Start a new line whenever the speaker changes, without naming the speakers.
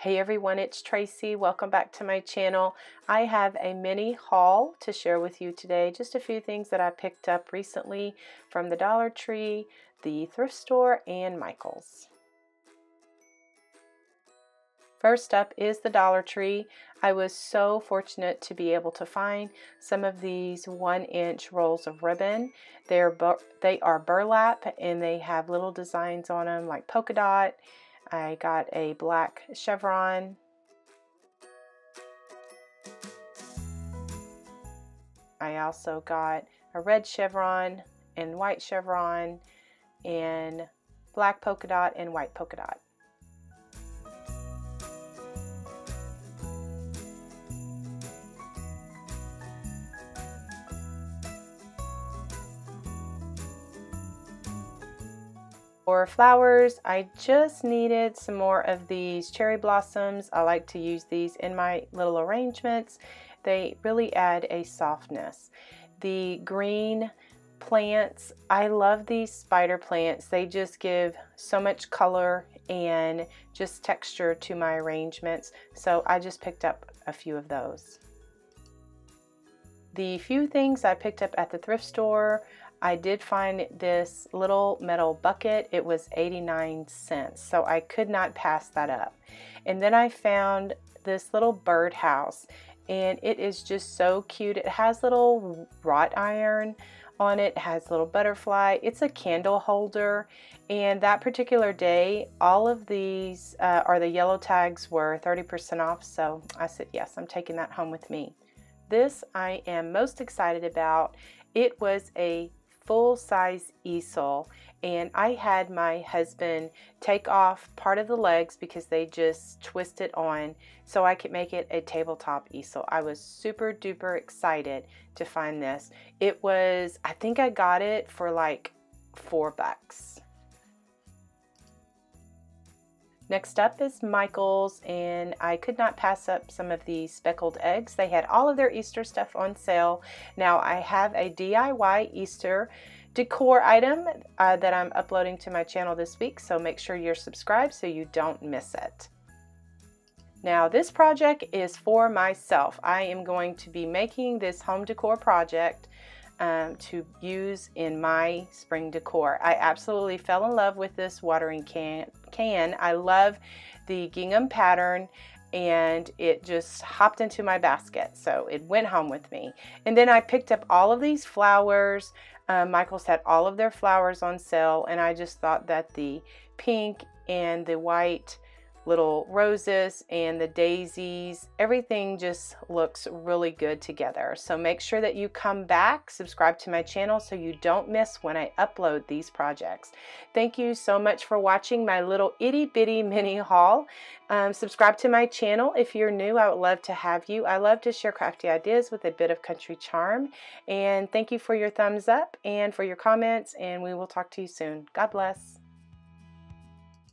Hey everyone, it's Tracy. Welcome back to my channel. I have a mini haul to share with you today. Just a few things that I picked up recently from the Dollar Tree, the thrift store, and Michael's. First up is the Dollar Tree. I was so fortunate to be able to find some of these 1-inch rolls of ribbon. They are burlap and they have little designs on them like polka dot. I got a black chevron. I also got a red chevron and white chevron and black polka dot and white polka dot. For flowers, I just needed some more of these cherry blossoms. I like to use these in my little arrangements. They really add a softness. The green plants, I love these spider plants. They just give so much color and just texture to my arrangements. So I just picked up a few of those. The few things I picked up at the thrift store, I did find this little metal bucket. It was 89 cents, so I could not pass that up. And then I found this little birdhouse, and it is just so cute. It has little wrought iron on it, has little butterfly. It's a candle holder, and that particular day, all of these, or the yellow tags, were 30% off, so I said, yes, I'm taking that home with me. This I am most excited about. It was a full-size easel, and I had my husband take off part of the legs because they just twist it on so I could make it a tabletop easel. I was super duper excited to find this. It was, I think I got it for like $4. Next up is Michael's, and I could not pass up some of these speckled eggs. They had all of their Easter stuff on sale. Now I have a DIY Easter decor item that I'm uploading to my channel this week, so make sure you're subscribed so you don't miss it. Now this project is for myself. I am going to be making this home decor project to use in my spring decor. I absolutely fell in love with this watering can. I love the gingham pattern, and it just hopped into my basket, so it went home with me. And then I picked up all of these flowers. Michael's had all of their flowers on sale, and I just thought that the pink and the white little roses and the daisies, everything just looks really good together. So make sure that you come back, subscribe to my channel so you don't miss when I upload these projects. Thank you so much for watching my little itty bitty mini haul. Subscribe to my channel if you're new. I would love to have you. I love to share crafty ideas with a bit of country charm. And thank you for your thumbs up and for your comments, and we will talk to you soon. God bless.